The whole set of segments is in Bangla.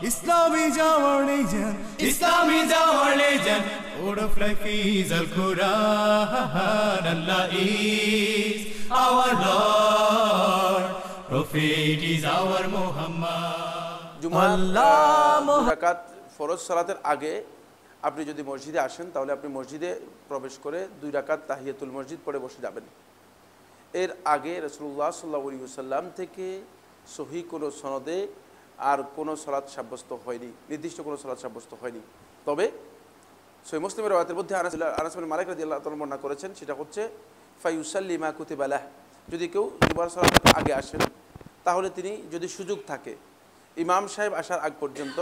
Islami is our religion. Islam is our religion. Word of life is Al Quran. Allah is our Lord. Prophet is our Muhammad. জুমার রাকাত ফরজ সালাতের আগে আপনি যদি মসজিদে আসেন তাহলে আপনি মসজিদে প্রবেশ করে 2 রাকাত তাহিয়াতুল মসজিদ পড়ে বসে যাবেন। এর আগে রাসূলুল্লাহ সাল্লাল্লাহু আলাইহি ওয়াসাল্লাম থেকে সহি কোনো সনদে আর কোনো সালাত সাব্যস্ত হয়নি, নির্দিষ্ট কোনো সালাত সাব্যস্ত হয়নি। তবে সহিহ মুসলিমের রাওয়ায়াতের মধ্যে আনাস বিন মালিক রাদিয়াল্লাহু তাআলা বর্ণনা করেছেন, সেটা হচ্ছে ফায়ুসাল্লি মা কুতিবা লাহ, যদি কেউ জুমার সালাতের আগে আসেন তাহলে তিনি যদি সুযোগ থাকে ইমাম সাহেব আসার আগ পর্যন্ত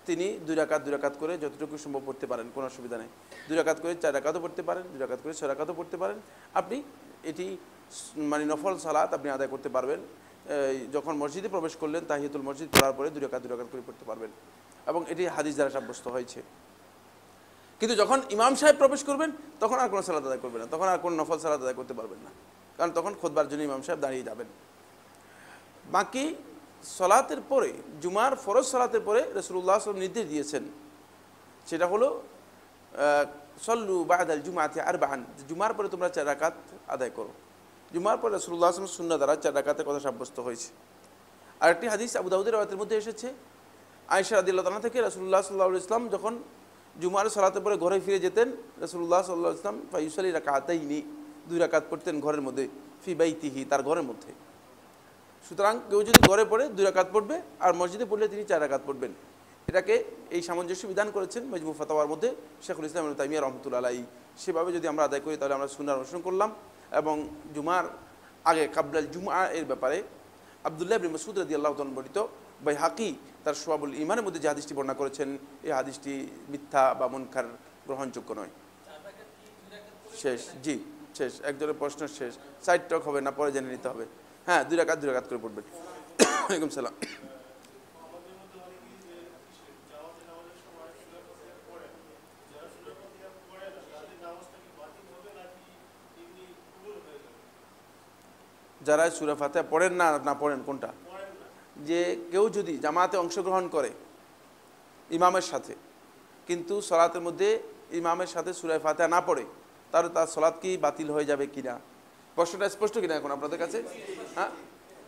তিনি 2 রাকাত করে যতটুকু সম্ভব পড়তে পারেন, কোনো অসুবিধা নেই। 2 রাকাত করে 4 রাকাতও পড়তে পারেন, 2 রাকাত করে 6 রাকাতও পড়তে পারেন। আপনি এটি মানে নফল সালাত আপনি আদায় করতে পারবেন। যখন মসজিদে প্রবেশ করলেন তাহিয়াতুল মসজিদ পড়ার পরে 2 রাকাত করে পড়তে পারবেন, এবং এটি হাদিস দ্বারা সাব্যস্ত হয়েছে। কিন্তু যখন ইমাম সাহেব প্রবেশ করবেন তখন আর কোনো সালাত আদায় করবেন না, তখন আর কোনো নফল সালাত আদায় করতে পারবেন না, কারণ তখন খুতবার জন্য ইমাম সাহেব দাঁড়িয়ে যাবেন। বাকি সালাতের পরে, জুমার ফরজ সালাতের পরে রাসূলুল্লাহ সাল্লাল্লাহু আলাইহি ওয়াসাল্লাম নির্দেশ দিয়েছেন, সেটা হলো সল্লু বা'দাল জুমআতি আরবাআন, জুমার পরে তোমরা 4 রাকাত আদায় করো। জুমার পরে রাসূলুল্লাহ সাল্লাল্লাহু আলাইহি ওয়াসাল্লাম সুন্নাহ দ্বারা 4 রাকাতের কথা সাব্যস্ত হয়েছে। আরেকটি হাদিস আবু দাউদের রাওয়ায়াতের মধ্যে এসেছে, আয়েশা রাদিয়াল্লাহু তাআলা থেকে রাসূলুল্লাহ সাল্লাল্লাহু আলাইহি ওয়াসাল্লাম যখন জুমার সালাতের পরে ঘরে ফিরে যেতেন, রাসূলুল্লাহ সাল্লাল্লাহু আলাইহি ওয়াসাল্লাম ফায়ুসাল্লি রাকাতাইনি, 2 রাকাত পড়তেন ঘরের মধ্যে, ফি বাইতিহি, তার ঘরের মধ্যে। সুতরাং কেউ যদি ঘরে পড়ে 2 রাকাত পড়বে, আর মসজিদে পড়লে তিনি 4 রাকাত পড়বেন। এটাকে এই সামঞ্জস্য বিধান করেছেন মাজমু ফাতাওয়ার মধ্যে শেখুল ইসলাম ইবনে তাইমিয়া রাহমাতুল্লাহি আলাইহি। সেভাবে যদি আমরা আদায় করি তাহলে আমরা সুন্নাহর অনুসরণ করলাম। এবং জুমার আগে কাবলাল জুমআ এর ব্যাপারে আব্দুল্লাহ ইবনে মাসউদ রাদিয়াল্লাহু তাআলা বর্ণিত বাইহাকি তার শুআবুল ঈমানের মধ্যে যে হাদিসটি বর্ণনা করেছেন, এই হাদিসটি মিথ্যা বা মুনকার, গ্রহণযোগ্য নয়। শেষ, জি শেষ, একজনের প্রশ্ন শেষ, সাইড টক হবে না, পরে জেনে নিতে হবে। হ্যাঁ, 2 রাকাত করে পড়বেন। ওয়ালাইকুম সালাম। যারা সূরা ফাতিহা পড়েন না পড়েন, কোনটা? যে কেউ যদি জামাতে অংশগ্রহণ করে ইমামের সাথে, কিন্তু সালাতের মধ্যে ইমামের সাথে সূরা ফাতিহা না পড়ে, তাহলে তার সালাত কি বাতিল হয়ে যাবে কিনা? প্রশ্নটা স্পষ্ট কিনা এখন আপনাদের কাছে?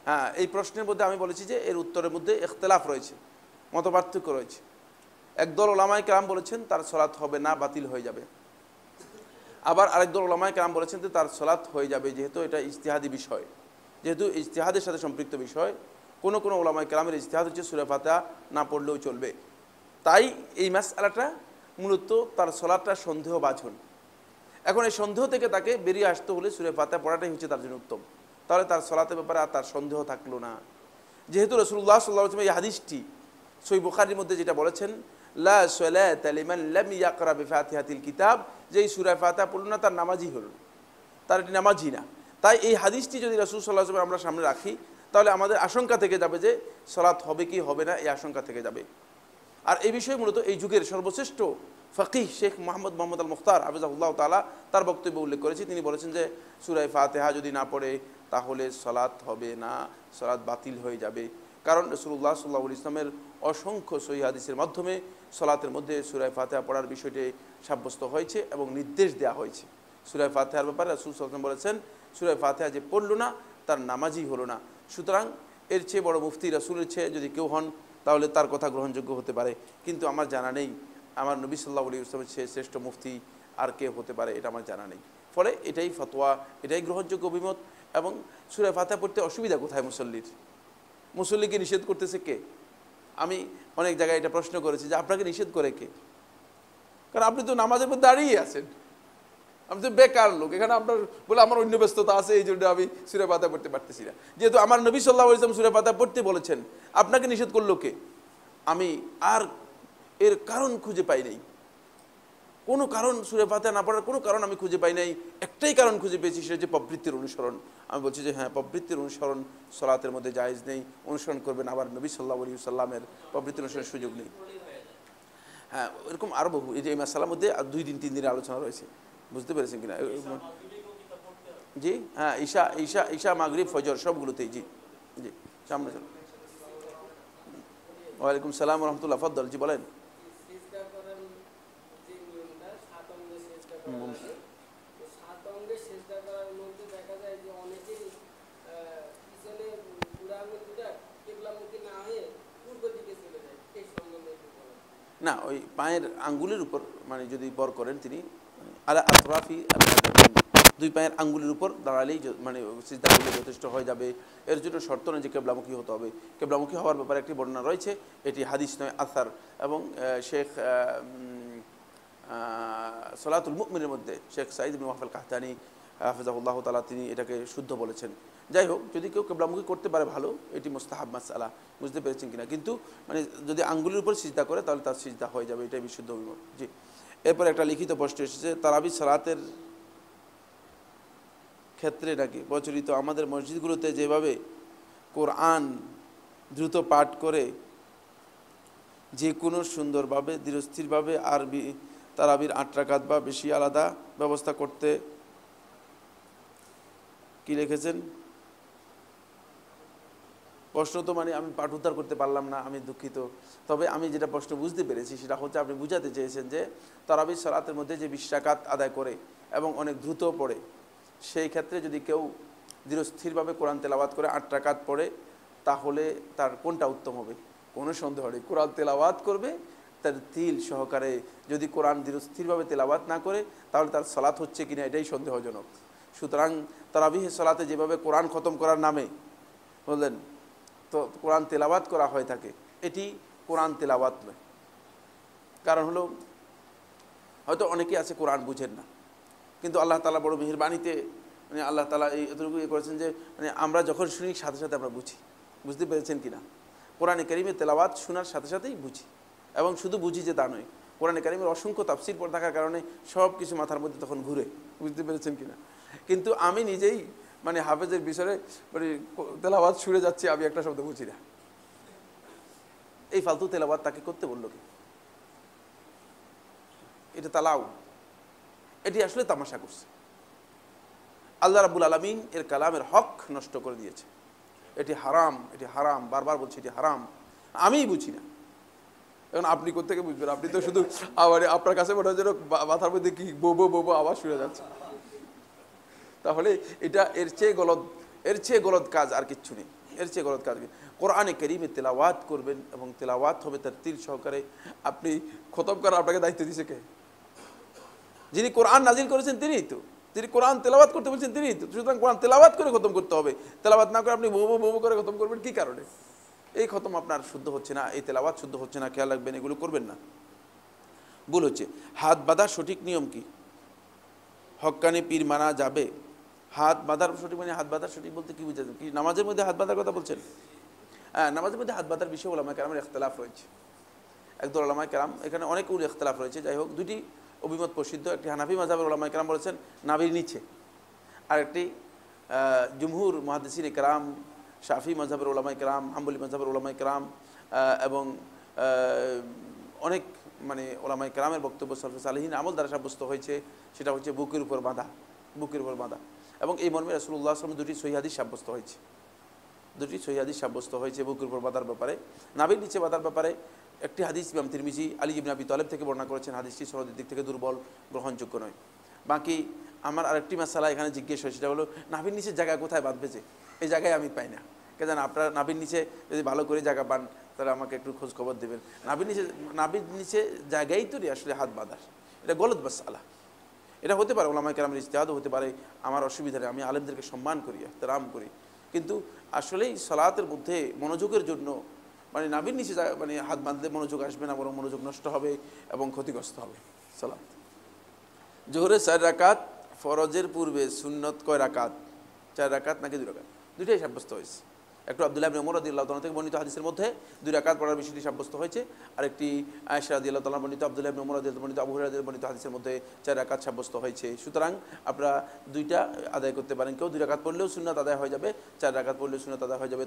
হ্যাঁ, এই প্রশ্নের মধ্যে আমি বলেছি যে এর উত্তরের মধ্যে ইখতিলাফ রয়েছে, মতপার্থক্য রয়েছে। একদল উলামায়ে কেরাম বলেছেন তার সালাত হবে না, বাতিল হয়ে যাবে। আবার আরেকদল উলামায়ে কেরাম বলেছেন যে তার সালাত হয়ে যাবে, যেহেতু এটা ইজতিহাদি বিষয়, যেহেতু ইজতিহাদের সাথে সম্পৃক্ত বিষয়। কোনো উলামায়ে কেরামের ইজতিহাদ হচ্ছে সূরা ফাতিহা না পড়লেও চলবে। তাই এই মাসআলাটা মূলত তার সালাতটা সন্দেহভাজন। এখন এই সন্দেহ থেকে তাকে বেরিয়ে আসতে হলে সূরা ফাতিহা পড়াটাই হচ্ছে তার জন্য উত্তম। তাহলে তার সালাতের ব্যাপারে আর তার সন্দেহ থাকলো না। যেহেতু রাসূলুল্লাহ সাল্লাল্লাহু আলাইহি ওয়াসাল্লাম এই হাদিসটি সহিহ বুখারীর মধ্যে যেটা বলেছেন, লা সালাতা লিমান লাম ইয়াকরা বিফাতিহাতিল কিতাব, যে এই সূরা ফাতিহা পড়ল না তার নামাজই হলো, তার এটি নামাজই না। তাই এই হাদিসটি যদি রাসূল সাল্লাল্লাহু আলাইহি ওয়াসাল্লাম আমরা সামনে রাখি, তাহলে আমাদের আশঙ্কা থেকে যাবে যে সালাত হবে কি হবে না, এই আশঙ্কা থেকে যাবে। আর এই বিষয়ে মূলত এই যুগের সর্বশ্রেষ্ঠ ফকিহ শেখ মোহাম্মদ আল মুখতার হাফিজাহুল্লাহ তাআলা তার বক্তব্যে উল্লেখ করেছে। তিনি বলেছেন যে সূরা ফাতিহা যদি না পড়ে তাহলে সালাত হবে না, সালাত বাতিল হয়ে যাবে। কারণ রাসূলুল্লাহ সাল্লাল্লাহু আলাইহি ওয়াসাল্লামের অসংখ্য সহিহ হাদিসের মাধ্যমে সালাতের মধ্যে সূরা ফাতিহা পড়ার বিষয়টি সাব্যস্ত হয়েছে এবং নির্দেশ দেওয়া হয়েছে। সূরা ফাতিহার ব্যাপারে রাসূল সাল্লাল্লাহু আলাইহি ওয়াসাল্লাম বলেছেন, সূরা ফাতিহা যে পড়ল না তার নামাজই হলো না। সুতরাং এর চেয়ে বড় মুফতি রাসূলের চেয়ে যদি কেউ হন তাহলে তার কথা গ্রহণযোগ্য হতে পারে, কিন্তু আমার জানা নেই আমার নবী সাল্লাল্লাহু আলাইহি ওয়াসাল্লামের চেয়ে শ্রেষ্ঠ মুফতি আর কে হতে পারে, এটা আমার জানা নেই। ফলে এটাই ফতোয়া, এটাই গ্রহণযোগ্য অভিমত। এবং সূরা ফাতিহা পড়তে অসুবিধা কোথায় মুসল্লিকে নিষেধ করতেছে কে? আমি অনেক জায়গায় এটা প্রশ্ন করেছি যে আপনাকে নিষেধ করে কে? কারণ আপনি তো নামাজের মধ্যে দাঁড়িয়ে আছেন, আমি তো বেকার লোক, এখানে আপনার বলে আমার অন্য ব্যস্ততা আছে, এই জন্য আমি সূরা ফাতিহা পড়তে পারতেছি না। যেহেতু আমার নবী সাল্লাল্লাহু আলাইহি ওয়াসাল্লাম সূরা ফাতিহা পড়তে বলেছেন, আপনাকে নিষেধ করলো কে? আমি আর এর কারণ খুঁজে পাই নাই, কোনো কারণ সূরা ফাতিহা না পড়ার কোনো কারণ আমি খুঁজে পাই নাই। একটাই কারণ খুঁজে পেয়েছি, সেটা হচ্ছে প্রবৃত্তির অনুসরণ। আমি বলছি যে হ্যাঁ, প্রবৃত্তির অনুসরণ সালাতের মধ্যে জায়েজ নেই, অনুসরণ করবেন আবার নবী সাল্লাল্লাহু আলাইহি ওয়াসাল্লামের প্রবৃত্তির অনুসরণের সুযোগ নেই। হ্যাঁ, এরকম আরও বহু, এই যে এই মাসালার মধ্যে 2-3 দিনের আলোচনা রয়েছে, বুঝতে পেরেছেন কিনা? জি হ্যাঁ, ঈশা মাগরিব ফজর সবগুলোতেই। জি জি, সামনে চলো। ওয়ালাইকুম সালাম রহমতুল্লাহ, ফদ্দল, জি বলেন। সিজদা করার যে নিয়মটা, 7 অঙ্গে সিজদা করা লাগে। তো 7 অঙ্গে সিজদা করার মধ্যে দেখা যায় যে অনেকেই পিছনে বুড়া আঙুল দুটা কিবলামুখী না হয়ে পূর্ব দিকে চলে যায়। এই সম্বন্ধে একটু বলেন। না, ওই পায়ের আঙ্গুলের উপর মানে যদি বর করেন তিনি আলা আতরাফি আল-ইয়াদাইন, দুই পায়ের আঙ্গুলের উপর দাঁড়ালেই মানে সিজদা করলে যথেষ্ট হয়ে যাবে। এর জন্য শর্ত নয় যে কেবলামুখী হতে হবে। কেবলামুখী হওয়ার ব্যাপারে একটি বর্ণনা রয়েছে, এটি হাদিস নয়, আসার। এবং শেখ সলাতুল মুমিনের মধ্যে শেখ সাঈদ ইবনে ওয়াহব আল-কাহতানী হাফিজাহুল্লাহ তাআলা তিনি এটাকে শুদ্ধ বলেছেন। যাই হোক, যদি কেউ কেবলামুখী করতে পারে ভালো, এটি মুস্তাহাব মাসআলা, বুঝতে পেরেছেন কিনা। কিন্তু মানে যদি আঙ্গুলের উপর সিজদা করে তাহলে তার সিজদা হয়ে যাবে, এটাই বিশুদ্ধ অভিমত। জি, এরপর একটা লিখিত প্রশ্ন এসেছে, তারাবি সালাতের ক্ষেত্রে নাকি প্রচলিত আমাদের মসজিদগুলোতে যেভাবে কোরআন দ্রুত পাঠ করে যে কোনো সুন্দরভাবে ধীরস্থিরভাবে আরবি তারাবির 8 রাকাত বা বেশি আলাদা ব্যবস্থা করতে, কি লিখেছেন প্রশ্ন তো মানে আমি পাঠ উদ্ধার করতে পারলাম না, আমি দুঃখিত। তবে আমি যেটা প্রশ্ন বুঝতে পেরেছি সেটা হচ্ছে আপনি বুঝাতে চেয়েছেন যে তারাবির সালাতের মধ্যে যে 20 রাকাত আদায় করে এবং অনেক দ্রুত পড়ে, সেই ক্ষেত্রে যদি কেউ ধীরস্থিরভাবে কোরআন তেলাওয়াত করে 8 রাকাত পড়ে, তাহলে তার কোনটা উত্তম হবে? কোনো সন্দেহ নেই, কোরআন তেলাওয়াত করবে তার তিল সহকারে। যদি কোরআন ধীরস্থিরভাবে তেলাওয়াত না করে তাহলে তার সালাত হচ্ছে কিনা এটাই সন্দেহজনক। সুতরাং তারাবিহের সালাতে যেভাবে কোরআন খতম করার নামে বললেন তো কোরআন তেলাওয়াত করা হয়ে থাকে, এটি কোরআন তেলাওয়াত নয়। কারণ হলো হয়তো অনেকেই আছে কোরআন বুঝেন না, কিন্তু আল্লাহ তাআলা বড় মেহেরবানিতে মানে আল্লাহ তাআলা এই এতটুকু করেছেন যে মানে আমরা যখন শুনি সাথে সাথে আমরা বুঝি, বুঝতে পেরেছেন কিনা। কোরআনে কারীমের তেলাওয়াত শোনার সাথে সাথেই বুঝি, এবং শুধু বুঝি যে তা নয়, কোরআনে কারীমের অসংখ্য তাফসীর পড়ে থাকার কারণে সব কিছু মাথার মধ্যে তখন ঘুরে, বুঝতে পেরেছেন কিনা। কিন্তু আমি নিজেই মানে হাফেজের বিষয়ে মানে তেলাওয়াত শুনে যাচ্ছি, আমি একটা শব্দ বুঝি না। এই ফালতু তেলাওয়াত তাকে করতে বললো কি? এটা তালাও, এটি আসলে তামাশা করছে। আল্লাহ রাব্বুল আলামিন এর কালামের হক নষ্ট করে দিয়েছে। এটি হারাম, এটি হারাম, বারবার বলছি এটি হারাম। আমিই বুঝি না, এখন আপনি কোত্থেকে বুঝবেন? আপনি তো শুধু আবার আপনার কাছে মনে হয় যেন মাথার মধ্যে কি বো বো আওয়াজ শুনে যাচ্ছে। তাহলে এটা এর চেয়ে গলদ কাজ আর কিচ্ছু নেই, এর চেয়ে গলদ কাজ। কোরআনে কারীমে তেলাওয়াত করবেন এবং তেলাওয়াত হবে তার তিল সহকারে। আপনি খতম করার আপনাকে দায়িত্ব দিয়েছে কে? যিনি কোরআন নাজিল করেছেন তিনিই তো, তিনি কোরআন তেলাওয়াত করতে বলছেন তিনিই তো। সুতরাং কোরআন তেলাওয়াত করে খতম করতে হবে, তেলাওয়াত না করে আপনি বো করে খতম করবেন কি কারণে? এই খতম আপনার শুদ্ধ হচ্ছে না, এই তেলাওয়াত শুদ্ধ হচ্ছে না, খেয়াল রাখবেন, এগুলো করবেন না। ভুল হচ্ছে। হাত বাঁধার সঠিক নিয়ম কি? হক্কানি পীর মানা যাবে? হাত বাঁধার সঠিক মানে হাত বাঁধার সঠিক বলতে কি বুঝাচ্ছেন? কি নামাজের মধ্যে হাত বাঁধার কথা বলছেন? হ্যাঁ, নামাজের মধ্যে হাত বাঁধার বিষয়ে ওলামায়ে কেরামের ইখতিলাফ রয়েছে। একদল ওলামায়ে কেরাম, এখানে অনেক ইখতিলাফ রয়েছে। যাই হোক, দুটি অভিমত প্রসিদ্ধ। একটি হানাফি মাযহাবের ওলামায়ে কেরাম বলেছেন নাভির নিচে, আর একটি জুমহুর মুহাদ্দিসিনে কেরাম, শাফি মাযহাবের ওলামায়ে কেরাম, হাম্বলি মাযহাবের ওলামায়ে কেরাম এবং অনেক মানে ওলামায়ে কেরামের বক্তব্য সলফে সালেহিন আমল দ্বারা সাব্যস্ত হয়েছে, সেটা হচ্ছে বুকের উপর বাঁধা, বুকের উপর বাঁধা। এবং এই মর্মে রাসূলুল্লাহ সাল্লাল্লাহু আলাইহি ওয়াসাল্লাম দুটি সহিহ হাদিস সাব্যস্ত হয়েছে, দুটি সহিহ হাদিস সাব্যস্ত হয়েছে বুকের উপর বাঁধার ব্যাপারে। নাভির নিচে বাঁধার ব্যাপারে একটি হাদিস ইমাম তিরমিজি আলী ইবনে আবি তালেব থেকে বর্ণনা করেছেন, হাদিসটি সনদের দিক থেকে দুর্বল, গ্রহণযোগ্য নয়। বাকি আমার আরেকটি মাসালা এখানে জিজ্ঞেস হয়, সেটা হলো নাভির নিচের জায়গায় কোথায় বাঁধবে? যে এই জায়গায় আমি পাই না। কে জানেন? আপনারা নাভির নিচে যদি ভালো করে জায়গা পান তাহলে আমাকে একটু খোঁজ খবর দেবেন। নাভির নিচে জায়গায় তো আসলে হাত বাঁধার, এটা গলত মাসালা। এটা হতে পারে ওলামায়ে কেরামের ইজতিহাদও হতে পারে, আমার অসুবিধা নেই, আমি আলেমদেরকে সম্মান করি, ইহতিরাম করি। কিন্তু আসলেই সালাতের মধ্যে মনোযোগের জন্য মানে নাভির নিচে মানে হাত বাঁধলে মনোযোগ আসবে না, বরং মনোযোগ নষ্ট হবে এবং ক্ষতিগ্রস্ত হবে সালাত। জোহরের 4 রাকাত, ফরজের পূর্বে সুন্নত কয় রাকাত? 4 রাকাত নাকি 2 রাকাত? দুইটাই সাব্যস্ত হয়েছে। একটু আব্দুল্লাহ ইবনে উমর রাদিয়াল্লাহু তাআলা থেকে বর্ণিত হাদিসের মধ্যে 2 রাকাত পড়ার বিষয়টি সাব্যস্ত হয়েছে, আর একটি আয়েশা রাদিয়াল্লাহু তাআলা বর্ণিত, আব্দুল্লাহ ইবনে উমর রাদিয়াল্লাহু বর্ণিত, আবু হুরায়রা রাদিয়াল্লাহু বর্ণিত হাদিসের মধ্যে 4 রাকাত সাব্যস্ত হয়েছে। সুতরাং আপনারা দুইটা আদায় করতে পারেন। কেউ 2 রাকাত পড়লেও সুন্নাত আদায় হয়ে যাবে, 4 রাকাত পড়লেও সুন্নাত আদায় হয়ে যাবে।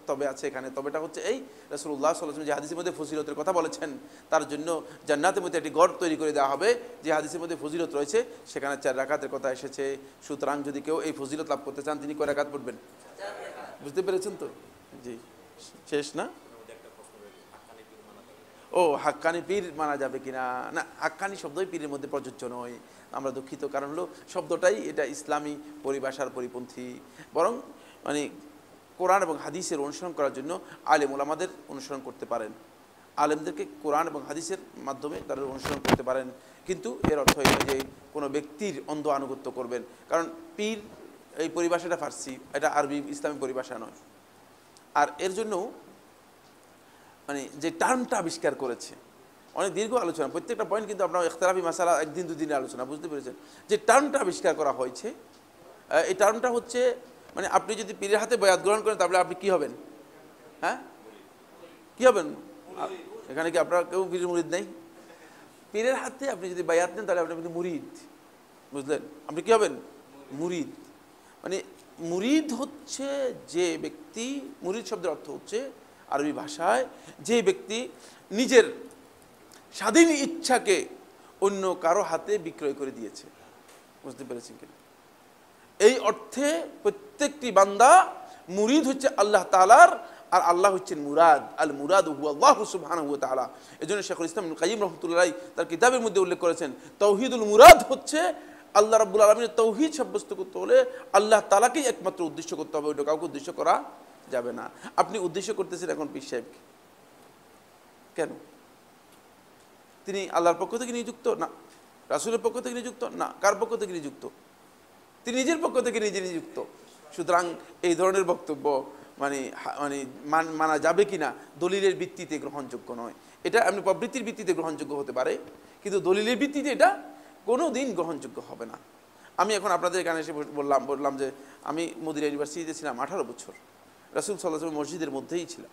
তবে আছে এখানে, তবেটা হচ্ছে এই, রাসূলুল্লাহ সাল্লাল্লাহু আলাইহি ওয়াসাল্লাম যে হাদিসের মধ্যে ফজিলতের কথা বলেছেন, তার জন্য জান্নাতের মধ্যে একটি ঘর তৈরি করে দেওয়া হবে। যে হাদিসের মধ্যে ফজিলত রয়েছে সেখানে 4 রাকাতের কথা এসেছে। সুতরাং যদি কেউ এই ফজিলত লাভ করতে চান তিনি কয় রাকাত পড়বেন? বুঝতে পেরেছেন তো? জি, শেষ না? ও হাক্কানি পীর মানা যাবে কিনা, না হাক্কানি শব্দই পীরের মধ্যে প্রযোজ্য নয়, আমরা দুঃখিত। কারণ হলো শব্দটাই এটা ইসলামী পরিভাষার পরিপন্থী। বরং মানে কোরআন এবং হাদিসের অনুসরণ করার জন্য আলেম ওলামাদের অনুসরণ করতে পারেন, আলেমদেরকে কোরআন এবং হাদিসের মাধ্যমে তারা অনুসরণ করতে পারেন। কিন্তু এর অর্থ এই যে কোনো ব্যক্তির অন্ধ আনুগত্য করবেন। কারণ পীর এই পরিভাষাটা ফার্সি, এটা আরবি ইসলামী পরিভাষা নয়। আর এর জন্য মানে যে টার্মটা আবিষ্কার করেছে, অনেক দীর্ঘ আলোচনা, প্রত্যেকটা পয়েন্ট কিন্তু আপনার ইখতিলাফি মাসালা একদিন দুদিনের আলোচনা, বুঝতে পেরেছেন? যে টার্মটা আবিষ্কার করা হয়েছে, এই টার্মটা হচ্ছে মানে আপনি যদি পীরের হাতে বয়াত গ্রহণ করেন তাহলে আপনি কি হবেন? হ্যাঁ, কি হবেন? এখানে কি আপনার কেউ পীরের মুরিদ নেই? পীরের হাতে আপনি যদি বায়াত নেন তাহলে আপনি মুরিদ, বুঝলেন? আপনি কি হবেন? মুরিদ। মানে মুরিদ হচ্ছে যে ব্যক্তি, মুরিদ শব্দের অর্থ হচ্ছে আরবি ভাষায় যে ব্যক্তি নিজের স্বাধীন ইচ্ছাকে অন্য কারো হাতে বিক্রয় করে দিয়েছে, বুঝতে পেরেছেন কিনা? এই অর্থে প্রত্যেকটি বান্দা মুরিদ হচ্ছে আল্লাহ তাআলার, আর আল্লাহ হচ্ছেন মুরাদ। আল মুরাদ হু আল্লাহু সুবহানাহু ওয়া তাআলা। এজন্য শাইখুল ইসলাম ইবনে কাইয়্যিম রাহমাতুল্লাহ আলাইহি তার কিতাবের মধ্যে উল্লেখ করেছেন, তাওহীদুল মুরাদ হচ্ছে আল্লাহ রাব্বুল আলামিনের তাওহীদ সাব্যস্ত করতে হলে আল্লাহ তাআলাকেই একমাত্র উদ্দেশ্য করতে হবে, ওটা কাউকে উদ্দেশ্য করা যাবে না। আপনি উদ্দেশ্য করতেছেন এখন পীর সাহেবকে, কেন? তিনি আল্লাহর পক্ষ থেকে নিযুক্ত না, রাসূলের পক্ষ থেকে নিযুক্ত না, কার পক্ষ থেকে নিযুক্ত? তিনি নিজের পক্ষ থেকে নিজে নিযুক্ত। সুতরাং এই ধরনের বক্তব্য মানে মানে মানা যাবে কিনা দলিলের ভিত্তিতে গ্রহণযোগ্য নয়। এটা এমনি প্রবৃত্তির ভিত্তিতে গ্রহণযোগ্য হতে পারে, কিন্তু দলিলের ভিত্তিতে এটা কোনো দিন গ্রহণযোগ্য হবে না। আমি এখন আপনাদের এখানে এসে বললাম যে আমি মদিনা ইউনিভার্সিটিতে ছিলাম 18 বছর, রাসূল সাল্লাল্লাহু আলাইহি ওয়াসাল্লাম মসজিদের মধ্যেই ছিলাম।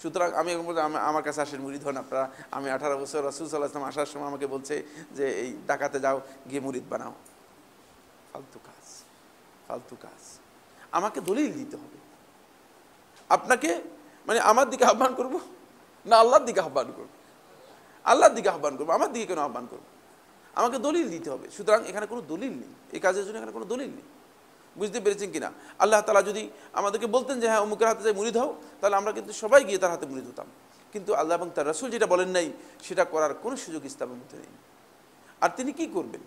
সুতরাং আমি এখন আমার কাছে আসেন মুরিদ হন আপনারা। আমি 18 বছর, রাসূল সাল্লাল্লাহু আলাইহি ওয়াসাল্লাম আসার সময় আমাকে বলছে যে এই ঢাকাতে যাও, গিয়ে মুরিদ বানাও। ফালতু কাজ, ফালতু কাজ। আমাকে দলিল দিতে হবে। আপনাকে মানে আমার দিকে আহ্বান করব না আল্লাহর দিকে আহ্বান করব? আল্লাহর দিকে আহ্বান করবো, আমার দিকে কেন আহ্বান করবো? আমাকে দলিল দিতে হবে। সুতরাং এখানে কোনো দলিল নেই, এই কাজের জন্য এখানে কোনো দলিল নেই, বুঝতে পেরেছেন কিনা? আল্লাহ তাআলা যদি আমাদেরকে বলতেন যে হ্যাঁ অমুকের হাতে যাই মুরিদ হও, তাহলে আমরা কিন্তু সবাই গিয়ে তার হাতে মুরিদ হতাম। কিন্তু আল্লাহ এবং তার রাসূল যেটা বলেন নাই, সেটা করার কোনো সুযোগ ইসলামের মধ্যে নেই। আর তিনি কি করবেন?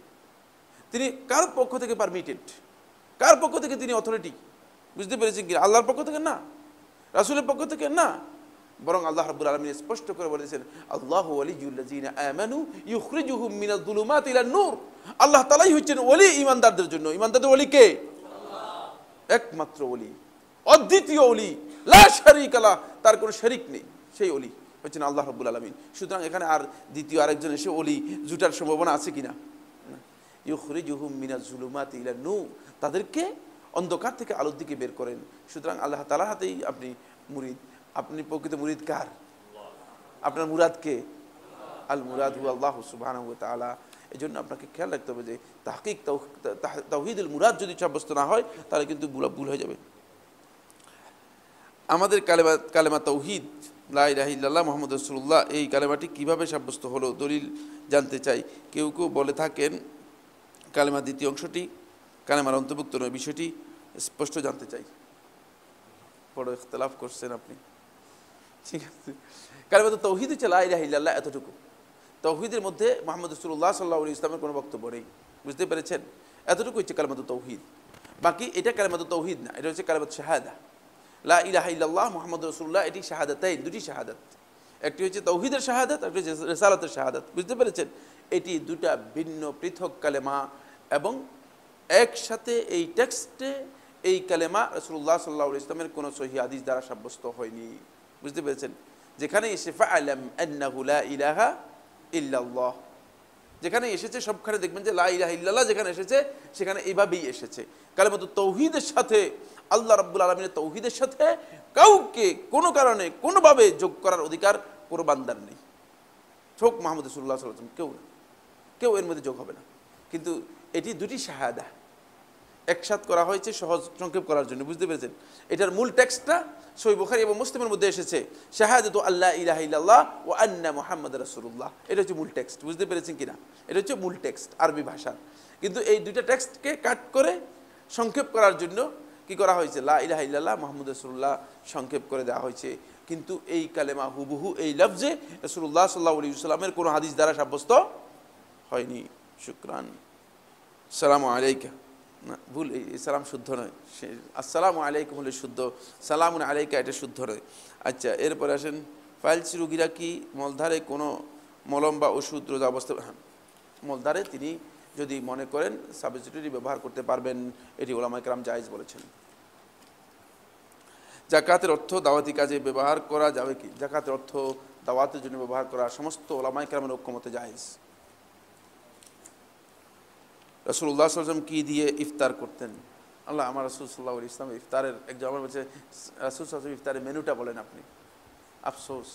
তিনি কার পক্ষ থেকে পারমিটেড, কার পক্ষ থেকে তিনি অথরিটি, বুঝতে পেরেছেন কিনা? আল্লাহর পক্ষ থেকে না, রাসূলের পক্ষ থেকে না, বরং আল্লাহ রাব্বুল আলামিন স্পষ্ট করে বলেছেন, আল্লাহু ওয়ালিয়ুল্লাযিনা আমানু ইউখরিজুহুম মিনাল যুলুমাতি ইলান নূর। আল্লাহ তাআলাই হচ্ছেন ওলি ঈমানদারদের জন্য। ঈমানদারদের ওলি কে? আল্লাহ, একমাত্র ওলি, অদ্বিতীয় ওলি, লা শারীকা লাহ, তার কোনো শরীক নেই, সেই ওলি হচ্ছেন আল্লাহ রাব্বুল আলামিন। সুতরাং এখানে আর দ্বিতীয় আরেকজন এসে ওলি জুটার সম্ভাবনা আছে কিনা? ইউখরিজুহুম মিনাজ যুলুমাতি ইলান নূর, তাদেরকে অন্ধকার থেকে আলোর দিকে বের করেন। সুতরাং আল্লাহ তাআলার হাতেই আপনি মুরিদ। আপনি প্রকৃত মুরিদ কার? আপনার মুরাদ কে? আল মুরাদ হু আল্লাহু সুবহানাহু ওয়া তাআলা। এই জন্য আপনাকে খেয়াল রাখতে হবে যে তাহকিক তাওহীদুল মুরাদ যদি সাব্যস্ত না হয় তাহলে কিন্তু ভুল হয়ে যাবে। আমাদের কালেমা তাওহীদ লা ইলাহা ইল্লাল্লাহ মুহাম্মাদুর রাসূলুল্লাহ, এই কালেমাটি কিভাবে সাব্যস্ত হলো দলিল জানতে চাই। কেউ কেউ বলে থাকেন কালেমার দ্বিতীয় অংশটি কালেমার অন্তর্ভুক্ত নয়, বিষয়টি স্পষ্ট জানতে চাই। বড় ইখতিলাফ করছেন আপনি, ঠিক আছে? কালেমাতুত তাওহীদ হচ্ছে লা ইলাহা ইল্লাল্লাহ, এতটুকু। তাওহীদের মধ্যে মুহাম্মদ রাসূলুল্লাহ সাল্লাল্লাহু আলাইহি ওয়াসাল্লামের কোনো বক্তব্য নেই, বুঝতে পেরেছেন? এতটুকু হচ্ছে কালেমাতুত তাওহীদ। বাকি এটা কালেমাতুত তাওহীদ না, এটা হচ্ছে কালেমাতুত শাহাদা। লা ইলাহা ইল্লাল্লাহ মুহাম্মাদুর রাসূলুল্লাহ, এটি শাহাদাতাইন, দুটি শাহাদাত। একটি হচ্ছে তাওহীদের শাহাদাত, একটি হচ্ছে রিসালাতের শাহাদাত, বুঝতে পেরেছেন? এটি দুটা ভিন্ন পৃথক কালেমা এবং একসাথে এই টেক্সটে এই কালেমা রাসূলুল্লাহ সাল্লাল্লাহু আলাইহি ওয়াসাল্লামের কোনো সহিহ হাদিস দ্বারা সাব্যস্ত হয়নি, বুঝতে পেরেছেন? যেখানে এসে ফাআলাম আন্নাহু লা ইলাহা ইল্লাল্লাহ, যেখানে এসেছে সবখানে দেখবেন যে লা ইলাহা ইল্লাল্লাহ যেখানে এসেছে সেখানে এইভাবেই এসেছে। কালেমাতুত তাওহীদের সাথে, আল্লাহ রাব্বুল আলামিনের তাওহীদের সাথে কাউকে কোনো কারণে কোনোভাবে যোগ করার অধিকার কোনো বান্দার নেই। ছোক মুহাম্মদ রাসূলুল্লাহ সাল্লাল্লাহু আলাইহি ওয়াসাল্লাম, কেউ এর মধ্যে যোগ হবে না। কিন্তু এটি দুটি শাহাদা একসাথ করা হয়েছে সহজ সংক্ষেপ করার জন্য, বুঝতে পেরেছেন? এটার মূল টেক্সটটা সহিহ বুখারী এবং মুসলিমের মধ্যে এসেছে, শাহাদাতু আল্লা ইলাহা ইল্লাল্লাহ ওয়া আন্না মুহাম্মাদুর রাসূলুল্লাহ। এটা হচ্ছে মূল টেক্সট, বুঝতে পেরেছেন কিনা? এটা হচ্ছে মূল টেক্সট আরবি ভাষার। কিন্তু এই দুইটা টেক্সটকে কাট করে সংক্ষেপ করার জন্য কি করা হয়েছে? লা ইলাহা ইল্লাল্লাহ মুহাম্মাদুর রাসূলুল্লাহ সংক্ষেপ করে দেওয়া হয়েছে। কিন্তু এই কালেমা হুবহু এই লফজে রাসূলুল্লাহ সাল্লাল্লাহু আলাইহি ওয়াসাল্লামের কোনো হাদিস দ্বারা সাব্যস্ত হয়নি। শুকরান। সালামু আলাইকা, না ভুল, এই সালাম শুদ্ধ নয়, আসসালামু আলাইকুম হলে শুদ্ধ, সালামুন আলাইকা এটা শুদ্ধ নয়। আচ্ছা, এরপরে আসেন, ফাইলস রোগীরা কি মলধারে কোনো মলম বা ওষুধ রোজা অবস্থা, হ্যাঁ মলধারে তিনি যদি মনে করেন সাবস্টিটিউট ব্যবহার করতে পারবেন, এটি উলামায়ে কেরাম জায়েজ বলেছেন। জাকাতের অর্থ দাওয়াতি কাজে ব্যবহার করা যাবে কি? জাকাতের অর্থ দাওয়াতের জন্য ব্যবহার করা সমস্ত উলামায়ে কেরামের ঐক্যমতে জায়েজ। রাসূলুল্লাহ সাল্লাল্লাহু আলাইহি ওয়াসাল্লাম কি দিয়ে ইফতার করতেন? আল্লাহ, আমার রাসূল সাল্লাল্লাহু আলাইহি ওয়াসাল্লাম ইফতারের একজন আমার বলছে, রাসূল সাল্লাল্লাহু আলাইহি ওয়াসাল্লাম ইফতারের মেনুটা বলেন আপনি। আফসোস,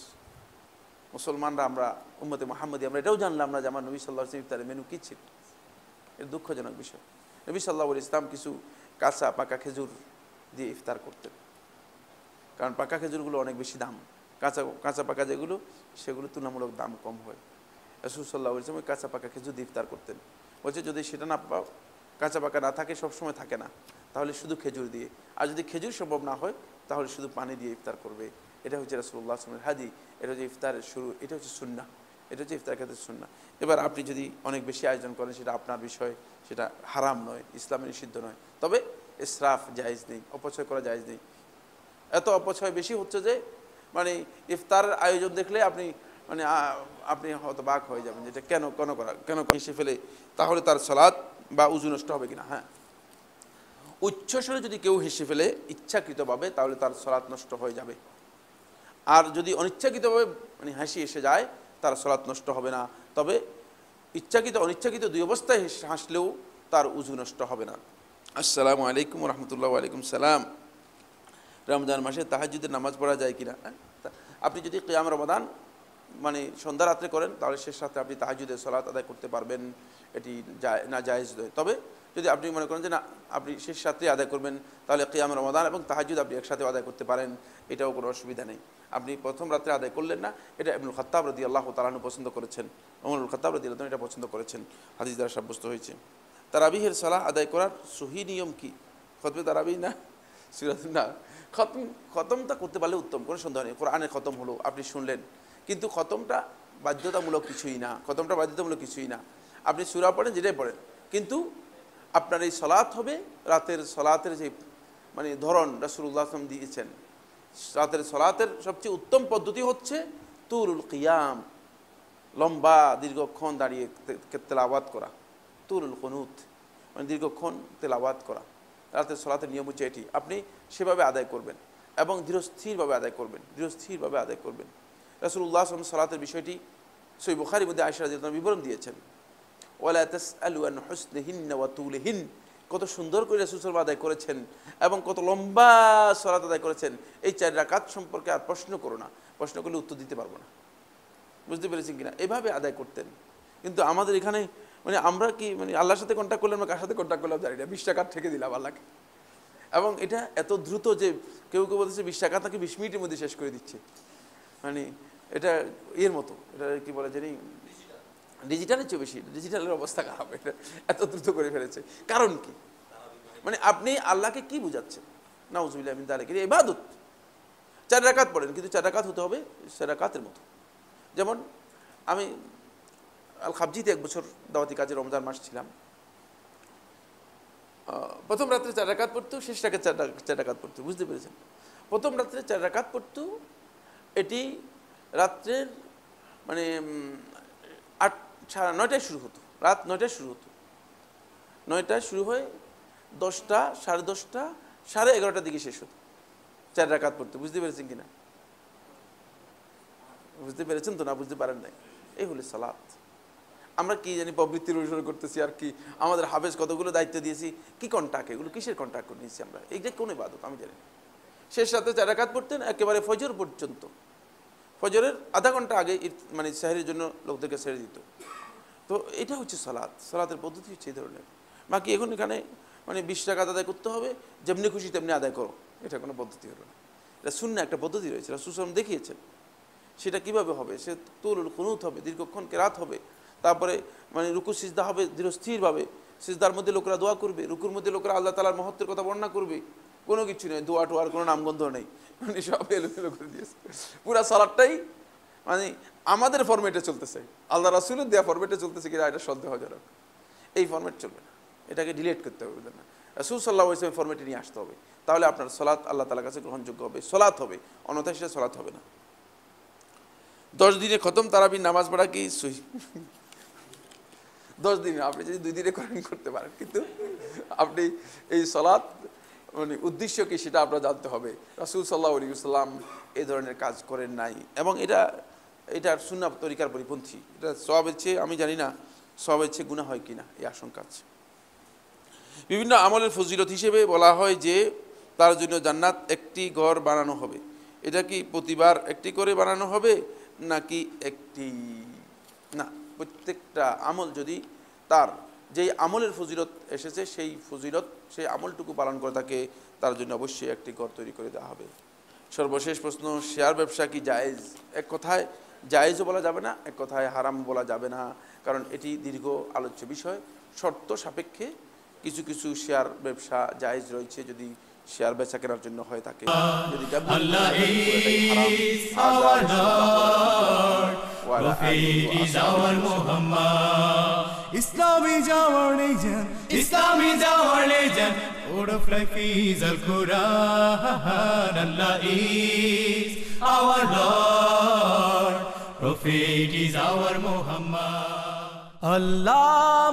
মুসলমানরা আমরা উম্মতে মুহাম্মদী আমরা এটাও জানলাম না যে আমার নবী সাল্লাল্লাহু আলাইহি ওয়াসাল্লাম ইফতারের মেনু কী ছিল। এর দুঃখজনক বিষয়। নবী সাল্লাল্লাহু আলাইহি ওয়াসাল্লাম কিছু কাঁচা পাকা খেজুর দিয়ে ইফতার করতেন, কারণ পাকা খেজুরগুলো অনেক বেশি দাম, কাঁচা পাকা যেগুলো সেগুলো তুলনামূলক দাম কম হয়। রাসূল সাল্লাল্লাহু আলাইহি ওয়াসাল্লাম কাঁচা পাকা খেজুর দিয়ে ইফতার করতেন। বলছে যদি সেটা না পাও, কাঁচা পাকা না থাকে, সবসময় থাকে না, তাহলে শুধু খেজুর দিয়ে, আর যদি খেজুর সম্ভব না হয় তাহলে শুধু পানি দিয়ে ইফতার করবে। এটা হচ্ছে রাসূলুল্লাহ সাল্লাল্লাহু আলাইহি ওয়াসাল্লামের হাদী, এটা হচ্ছে ইফতারের শুরু, এটা হচ্ছে সুন্নাহ, এটা হচ্ছে ইফতার ক্ষেত্রে সুন্নাহ। এবার আপনি যদি অনেক বেশি আয়োজন করেন সেটা আপনার বিষয়, সেটা হারাম নয়, ইসলামে নিষিদ্ধ নয়, তবে ইসরাফ জায়েজ নেই, অপচয় করা জায়েজ নেই। এত অপচয় বেশি হচ্ছে যে মানে ইফতারের আয়োজন দেখলে আপনি হয়তো বাক হয়ে যাবেন, যেটা কেন হেসে ফেলে, তাহলে তার সালাত বা উযু নষ্ট হবে কিনা। হ্যাঁ, উচ্চস্বরে যদি কেউ হেসে ফেলে ইচ্ছাকৃতভাবে, তাহলে তার সালাত নষ্ট হয়ে যাবে। আর যদি অনিচ্ছাকৃতভাবে হাসি এসে যায়, তার সালাত নষ্ট হবে না, তবে ইচ্ছাকৃত অনিচ্ছাকৃত দুই অবস্থায় হাসলেও তার উযু নষ্ট হবে না। আসসালামু আলাইকুম ওয়া রাহমাতুল্লাহ। ওয়া আলাইকুম সালাম। রমজান মাসে তাহাজ্জুদের নামাজ পড়া যায় কিনা? আপনি যদি কিয়াম রমাদান সন্ধ্যা রাত্রে করেন, তাহলে শেষ রাতে আপনি তাহাজ্জুদের সালাত আদায় করতে পারবেন, এটি না জায়েজ নয়। তবে যদি আপনি মনে করেন যে না আপনি শেষ রাত্রে আদায় করবেন, তাহলে কিয়াম রমাদান এবং তাহাজ্জুদ আপনি একসাথে আদায় করতে পারেন, এটাও কোনো অসুবিধা নেই। আপনি প্রথম রাত্রে আদায় করলেন না, এটা ইবনুল খাত্তাব রাদিয়াল্লাহু তাআলা আনহু পছন্দ করেছেন, ওমর খাত্তাব রাদিয়াল্লাহু তাআলা এটা পছন্দ করেছেন, হাদিস দ্বারা সাব্যস্ত হয়েছে। তারাবিহের সালাহ আদায় করার সহি নিয়ম কি? খতমে তারাবি না, না, খতমটা করতে পারলে উত্তম, কোনো সন্দেহ নেই। কোরআনের খতম হলো, আপনি শুনলেন, কিন্তু খতমটা বাধ্যতামূলক কিছুই না, আপনি সূরা পড়েন, যেটাই পড়েন, কিন্তু আপনার এই সালাত হবে রাতের সালাতের যে ধরন রাসূলুল্লাহ সাল্লাল্লাহু আলাইহি ওয়াসাল্লাম দিয়েছেন। রাতের সালাতের সবচেয়ে উত্তম পদ্ধতি হচ্ছে তুলুল কিয়াম, লম্বা দীর্ঘক্ষণ দাঁড়িয়ে তেলাওয়াত করা, তুলুল কুনুত দীর্ঘক্ষণ তেলাওয়াত করা। রাতের সালাতের নিয়ম হচ্ছে এটি, আপনি সেভাবে আদায় করবেন এবং ধীরস্থিরভাবে আদায় করবেন, রাসূলুল্লাহ সাল্লাল্লাহু আলাইহি ওয়াসাল্লাম সালাতের বিষয়টি সহিহ বুখারীর মধ্যে আয়েশা রাদিয়াল্লাহু আনহা বিবরণ দিয়েছেন, ওয়ালা তাসআলু আন হুসনিহিন্না ওয়া তুলিহিন, কত সুন্দর করে রাসূল সাল্লাল্লাহু আদায় করেছেন এবং কত লম্বা সালাত আদায় করেছেন। এই 4 রাকাত সম্পর্কে আর প্রশ্ন করো না, প্রশ্ন করলে উত্তর দিতে পারবো না। বুঝতে পেরেছেন কিনা? এভাবে আদায় করতেন। কিন্তু আমাদের এখানে আমরা কি আল্লাহর সাথে কন্ট্যাক্ট করলাম, কার সাথে কন্ট্যাক্ট করলাম জানি না, 20 টাকা ঠেকে দিলাম আল্লাহকে। এবং এটা এত দ্রুত যে কেউ বলতেছে 20 টাকা তাকে 20 মিনিটের মধ্যে শেষ করে দিচ্ছে। এটা এর মতো, এটা কি বলে জানি, ডিজিটালের চেয়ে বেশি, ডিজিটালের অবস্থা খারাপ, এটা এত দ্রুত করে ফেলেছে। কারণ কি? আপনি আল্লাহকে কি বুঝাচ্ছেন? নাউজুবিল্লাহ মিন যালিক, এটা ইবাদত। 4 রাকাত পড়েন, কিন্তু 4 রাকাত হতে হবে 4 রাকাতের মতো। যেমন আমি আল খাবজিতে 1 বছর দাওয়াতি কাজে রমজান মাস ছিলাম। প্রথম রাত্রে 4 রাকাত পড়তো, শেষ রাতে 4 রাকাত পড়তো। বুঝতে পেরেছেন? প্রথম রাত্রে 4 রাকাত পড়তো, এটি রাত্রের 9টায় শুরু হতো, রাত 9টায় শুরু হতো, 9টায় শুরু হয়ে 10টা, 10:30, 11:30 দিকে শেষ হতো। 4 রাকাত পড়তো। বুঝতে পেরেছেন কিনা? বুঝতে পেরেছেন তো? না বুঝতে পারেন নাই? এই হলো সালাত। আমরা কি জানি প্রবৃত্তির অনুসরণ করতেছি, আর কি আমাদের হাফেজ কতগুলো দায়িত্ব দিয়েছি, কি কন্ট্যাক্ট, এগুলো কিসের কন্ট্যাক্ট করে নিয়েছি আমরা? এইটা কোন ইবাদত আমি জানি। শেষ রাতে 4 রাকাত পড়তেন একেবারে ফজর পর্যন্ত। ফজরের আধা ঘন্টা আগে সেহরির জন্য লোকদেরকে ছেড়ে দিত। তো এটা হচ্ছে সালাত, সালাতের পদ্ধতি হচ্ছে এই ধরনের। বাকি এখন এখানে 20 টাকা আদায় করতে হবে, যেমনি খুশি তেমনি আদায় করো, এটা কোনো পদ্ধতি হলো না। এটা সুন্নাহ একটা পদ্ধতি রয়েছে, রাসূল সাল্লাল্লাহু আলাইহি ওয়াসাল্লাম দেখিয়েছেন। সেটা কিভাবে হবে? সে তুলুল কুনুত হবে, দীর্ঘক্ষণ কেরাত হবে, তারপরে রুকু সিজদা হবে ধীরস্থিরভাবে, সিজদার মধ্যে লোকেরা দোয়া করবে, রুকুর মধ্যে লোকেরা আল্লাহ তাআলার মহত্বের কথা বর্ণনা করবে, কোনো কিছু নেই, দোয়া টোয়ার কোনো নামগন্ধ নেই, মানে সব এলোমেলো করে দিয়েছে। পুরা সালাদটাই মানে আমাদের ফরম্যাটে চলতেছে, আল্লাহ রাসূলের দেওয়া ফরম্যাটে চলতেছে কিনা এটা সন্দেহজনক। এই ফরম্যাট চলবে না, এটাকে ডিলিট করতে হবে। না, রাসূল সাল্লাল্লাহু আলাইহি ওয়াসাল্লাম ফরম্যাটে নিয়ে আসতে হবে, তাহলে আপনার সালাত আল্লাহ তাআলার কাছে গ্রহণযোগ্য হবে, সালাত হবে, অন্যথায় সেটা সালাত হবে না। 10 দিনে খতম তারাবির নামাজ পড়া কি সহিহ? 10 দিনে আপনি যদি 2 দিনে করতে পারেন, কিন্তু আপনি এই সালাত মানে উদ্দেশ্য কি সেটা আপনার জানতে হবে। রাসূল সাল্লাল্লাহু আলাইহি ওয়াসাল্লাম এই ধরনের কাজ করেন নাই, এবং এটার সুন্নাহ তরিকার পরিপন্থী। এটা সওয়াবের চেয়ে, আমি জানি না সওয়াবের চেয়ে গুনাহ হয় কিনা, এই আশঙ্কা আছে। বিভিন্ন আমলের ফজিলত হিসেবে বলা হয় যে তার জন্য জান্নাত একটি ঘর বানানো হবে। এটা কি প্রতিবার একটি করে বানানো হবে নাকি একটি? না, প্রত্যেকটা আমল যদি তার যেই আমলের ফজিলত এসেছে সেই ফজিলত, সেই আমলটুকু পালন করে থাকে, তার জন্য অবশ্যই একটি ঘর তৈরি করে দেওয়া হবে। সর্বশেষ প্রশ্ন, শেয়ার ব্যবসা কি জায়েজ? এক কথায় জায়েজও বলা যাবে না, এক কথায় হারাম বলা যাবে না, কারণ এটি দীর্ঘ আলোচ্য বিষয়। শর্ত সাপেক্ষে কিছু কিছু শেয়ার ব্যবসা জায়েজ রয়েছে, যদি শেয়ার বেচা কেনার জন্য হয় থাকে। যদি Allah is our Lord, Prophet is our Muhammad, Islam is our religion, Islam is our legend, Word of life is Al-Quran. Allah is our Lord, Prophet is our Muhammad. Allah